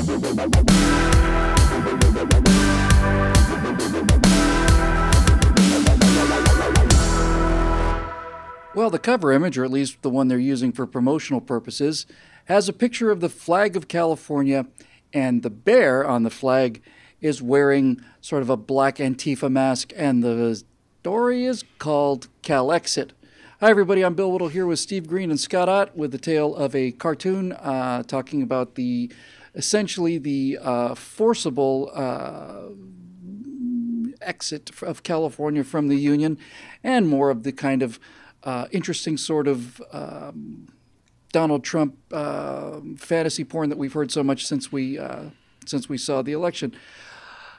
Well, the cover image, or at least the one they're using for promotional purposes, has a picture of the flag of California, and the bear on the flag is wearing sort of a black Antifa mask, and the story is called CALEXIT. Hi, everybody. I'm Bill Whittle here with Steve Green and Scott Ott with the tale of a cartoon talking about essentially the forcible exit of California from the Union, and more of the kind of interesting sort of Donald Trump fantasy porn that we've heard so much since we saw the election.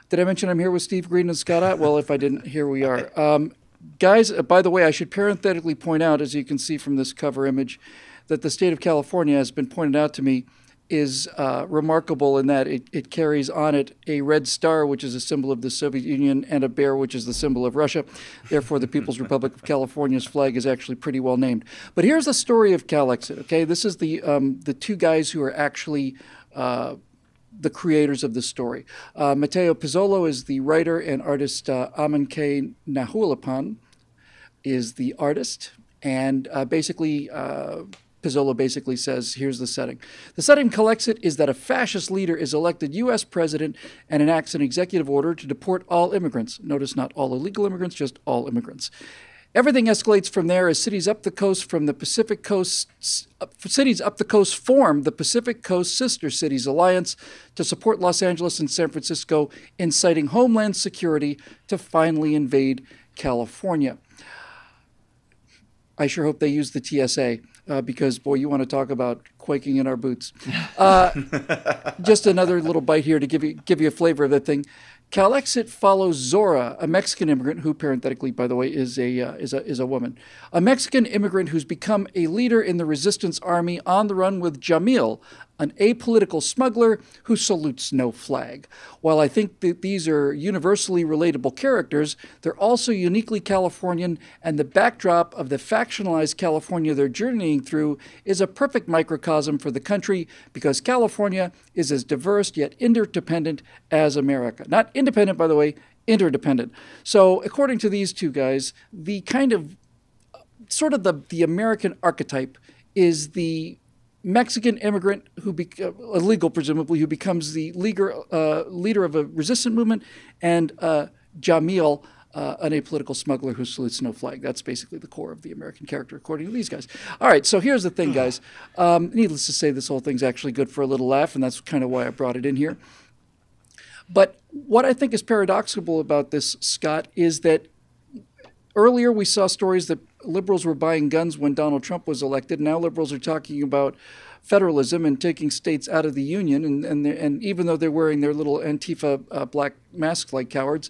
Did I mention I'm here with Steve Green and Scott Ott? Well, if I didn't, here we are. Guys, by the way, I should parenthetically point out, as you can see from this cover image, that the state of California has been pointed out to me is remarkable in that it carries on it a red star, which is a symbol of the Soviet Union, and a bear, which is the symbol of Russia. Therefore, the People's Republic of California's flag is actually pretty well named. But here's the story of CALEXIT, okay? This is the two guys who are actually the creators of the story. Matteo Pizzolo is the writer, and artist Aman K. Nahulapan is the artist. And basically, Pizzolo basically says, here's the setting. The setting CALEXIT is that a fascist leader is elected U.S. president and enacts an executive order to deport all immigrants. Notice not all illegal immigrants, just all immigrants. Everything escalates from there as cities up the coast form the Pacific Coast Sister Cities Alliance to support Los Angeles and San Francisco, inciting Homeland Security to finally invade California. I sure hope they use the TSA. Because, boy, you want to talk about quaking in our boots. Just another little bite here to give you a flavor of that thing. CALEXIT follows Zora, a Mexican immigrant who, parenthetically, by the way, is a woman. A Mexican immigrant who's become a leader in the resistance army on the run with Jamil, an apolitical smuggler who salutes no flag. While I think that these are universally relatable characters, they're also uniquely Californian, and the backdrop of the factionalized California they're journeying through is a perfect microcosm for the country, because California is as diverse yet interdependent as America. Not independent, by the way, interdependent. So according to these two guys, the kind of sort of the American archetype is the Mexican immigrant who illegal presumably, who becomes the leader of a resistance movement, and Jamil, an apolitical smuggler who salutes no flag. That's basically the core of the American character, according to these guys. All right, so here's the thing, guys. Needless to say, this whole thing's actually good for a little laugh, and that's kind of why I brought it in here. But what I think is paradoxical about this, Scott, is that earlier we saw stories that liberals were buying guns when Donald Trump was elected. Now liberals are talking about federalism and taking states out of the union. And even though they're wearing their little Antifa black masks like cowards,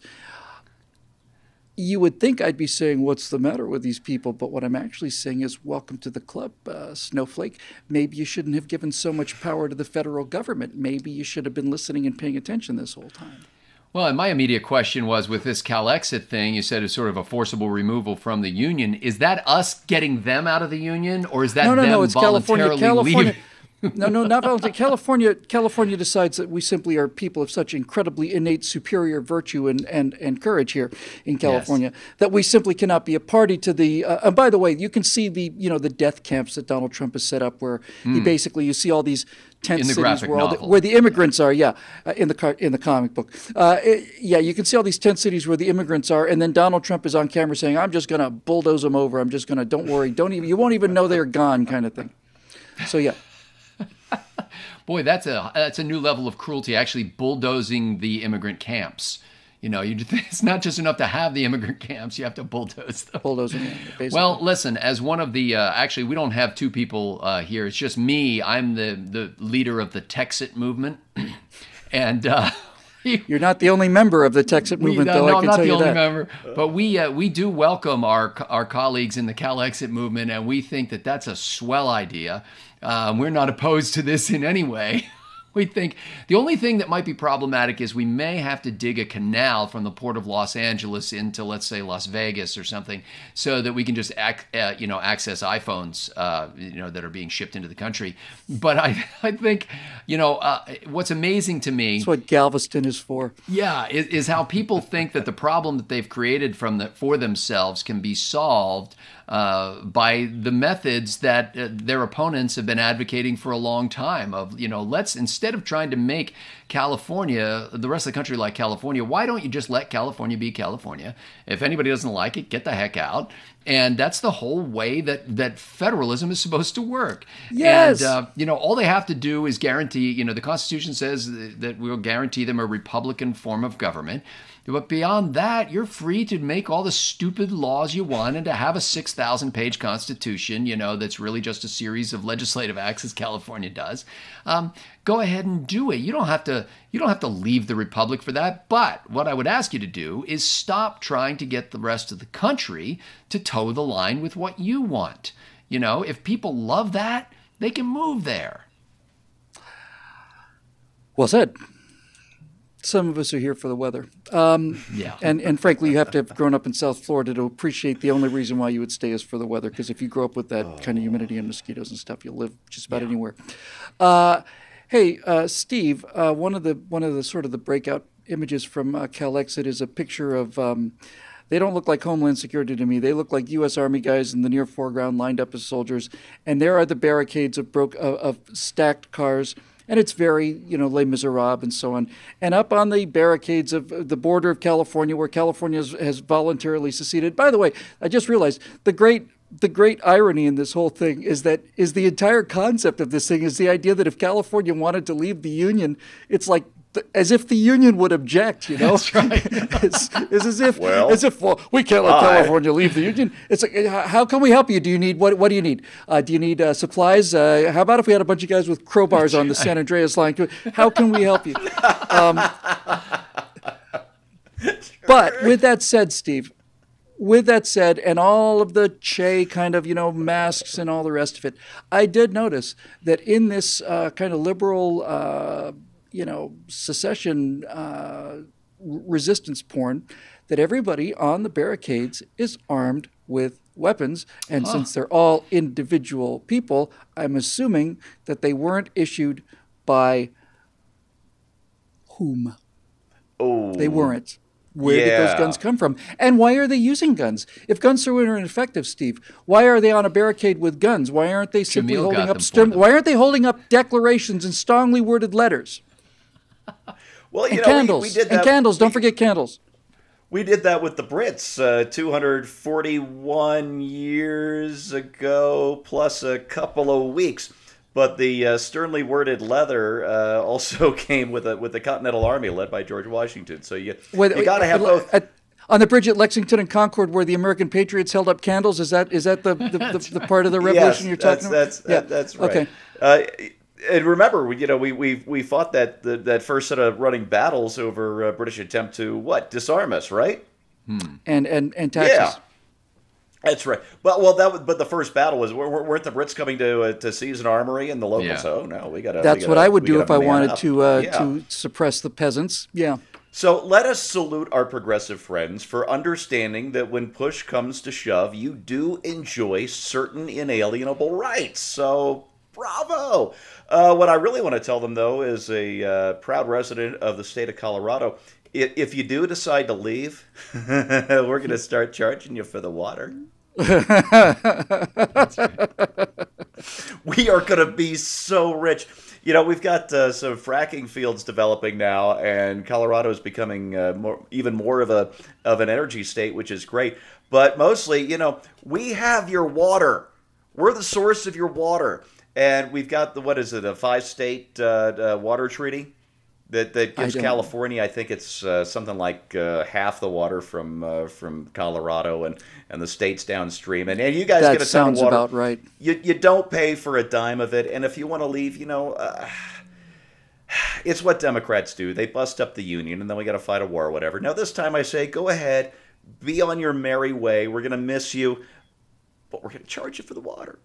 you would think I'd be saying, what's the matter with these people? But what I'm actually saying is, welcome to the club, Snowflake. Maybe you shouldn't have given so much power to the federal government. Maybe you should have been listening and paying attention this whole time. Well, and my immediate question was, with this CALEXIT thing, you said it's sort of a forcible removal from the union. Is that us getting them out of the union, or is that them it's voluntarily California. leaving? No, not voluntarily. California decides that we simply are people of such incredibly innate superior virtue and courage here in California, yes, that we simply cannot be a party to the. And by the way, you can see the death camps that Donald Trump has set up, where he basically, you see all these tent cities where the immigrants are. Yeah, in the comic book. You can see all these tent cities where the immigrants are, and then Donald Trump is on camera saying, "I'm just going to bulldoze them over. I'm just going to. Don't worry. You won't even know they're gone," kind of thing. So yeah. Boy, that's a new level of cruelty, actually bulldozing the immigrant camps. It's not just enough to have the immigrant camps, you have to bulldoze them. Bulldoze them, basically. Well, listen, as one of the, actually, we don't have two people here. It's just me. I'm the leader of the Texit movement. And you're not the only member of the Texit movement, though, I can tell you that. I'm not the only member. But we do welcome our colleagues in the CALEXIT movement, and we think that that's a swell idea. We're not opposed to this in any way. We think the only thing that might be problematic is we may have to dig a canal from the port of Los Angeles into, let's say, Las Vegas or something, so that we can just access iPhones that are being shipped into the country. But I think what's amazing to me, that's what Galveston is for. Yeah, is how people think that the problem that they've created for themselves can be solved by the methods that their opponents have been advocating for a long time. Of let's, instead of trying to make California, the rest of the country like California, why don't you just let California be California? If anybody doesn't like it, get the heck out. And that's the whole way that federalism is supposed to work. Yes. And all they have to do is guarantee. The Constitution says that we'll guarantee them a Republican form of government. But beyond that, you're free to make all the stupid laws you want and to have a 6,000-page Constitution, that's really just a series of legislative acts, as California does. Go ahead and do it. You don't have to leave the Republic for that. But what I would ask you to do is stop trying to get the rest of the country to toe the line with what you want. If people love that, they can move there. Well said. Some of us are here for the weather. Yeah. And frankly, you have to have grown up in South Florida to appreciate the only reason why you would stay is for the weather. Because if you grow up with that kind of humidity and mosquitoes and stuff, you'll live just about anywhere. Hey, Steve, one of the sort of the breakout images from CalExit is a picture of, they don't look like Homeland Security to me. They look like U.S. Army guys in the near foreground lined up as soldiers. And there are the barricades of stacked cars. And it's very, Les Miserables and so on. And up on the barricades of the border of California, where California has voluntarily seceded. By the way, I just realized the great irony in this whole thing is the entire concept of this thing is the idea that if California wanted to leave the Union, it's like as if the Union would object, That's right. It's as if we can't let California leave the Union. It's like, how can we help you? Do you need what do you need? Do you need supplies? How about if we had a bunch of guys with crowbars on the San Andreas line? How can we help you? But with that said, Steve, and all of the Che kind of, masks and all the rest of it, I did notice that in this kind of liberal secession resistance porn, that everybody on the barricades is armed with weapons. And since they're all individual people, I'm assuming that they weren't issued by whom? Oh. They weren't. Where did those guns come from? And why are they using guns? If guns are ineffective, Steve, why are they on a barricade with guns? Why aren't they simply holding up why aren't they holding up declarations and strongly worded letters? Well, and candles. We did that. And candles. Don't forget candles. We did that with the Brits 241 years ago, plus a couple of weeks. But the sternly worded leather also came with the Continental Army led by George Washington. So you got to have both. On the bridge at Lexington and Concord, where the American patriots held up candles, is that the part of the revolution you're talking about? That's right. Okay. And remember, we fought that first set of running battles over British attempt to disarm us, right? And taxes. Yeah. That's right. But the first battle was weren't the Brits coming to seize an armory and the locals? Yeah. Oh no, we got to. That's what I would do if I wanted to suppress the peasants. Yeah. So let us salute our progressive friends for understanding that when push comes to shove, you do enjoy certain inalienable rights. So bravo. What I really want to tell them, though, is a proud resident of the state of Colorado. If you do decide to leave, we're going to start charging you for the water. We are going to be so rich. We've got some fracking fields developing now, and Colorado is becoming even more of an energy state, which is great. But mostly, we have your water. We're the source of your water. And we've got a 5-state water treaty that gives California, I think it's something like half the water from Colorado and the states downstream. And you guys get a ton of water. That sounds about right. You don't pay for a dime of it. And if you want to leave, it's what Democrats do. They bust up the union, and then we got to fight a war or whatever. Now, this time I say, go ahead, be on your merry way. We're going to miss you, but we're going to charge you for the water.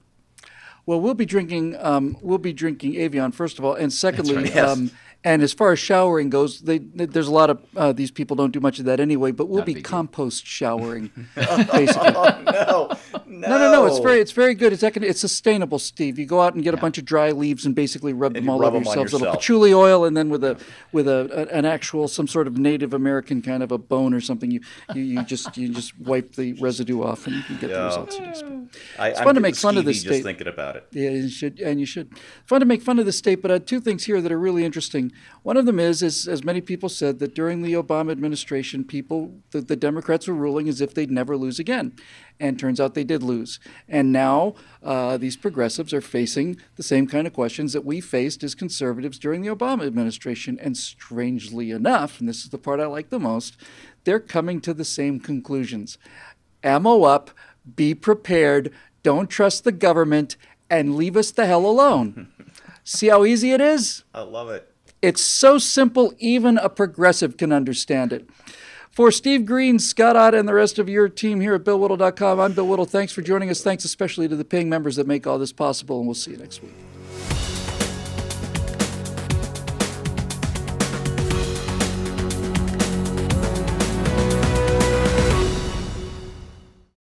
Well, we'll be drinking Avion first of all, and secondly, right, yes. And as far as showering goes, there's a lot of these people don't do much of that anyway. But we'll Not a be big deal. compost showering, basically. Oh, no. No. It's very good. It's sustainable, Steve. You go out and get a bunch of dry leaves and basically rub them you all rub over them on yourselves. A little yourself. patchouli oil, and then with an actual some sort of Native American kind of a bone or something. You just wipe the residue off, and you can get the results you expect. It's fun to make fun of this just state. thinking about it. Yeah, you should. Fun to make fun of the state, but two things here that are really interesting. One of them is, as many people said, that during the Obama administration, the Democrats were ruling as if they'd never lose again. And turns out they did lose. And now these progressives are facing the same kind of questions that we faced as conservatives during the Obama administration. And strangely enough, and this is the part I like the most, they're coming to the same conclusions. Ammo up, be prepared, don't trust the government, and leave us the hell alone. See how easy it is? I love it. It's so simple, even a progressive can understand it. For Steve Green, Scott Ott, and the rest of your team here at BillWhittle.com, I'm Bill Whittle. Thanks for joining us. Thanks especially to the paying members that make all this possible, and we'll see you next week.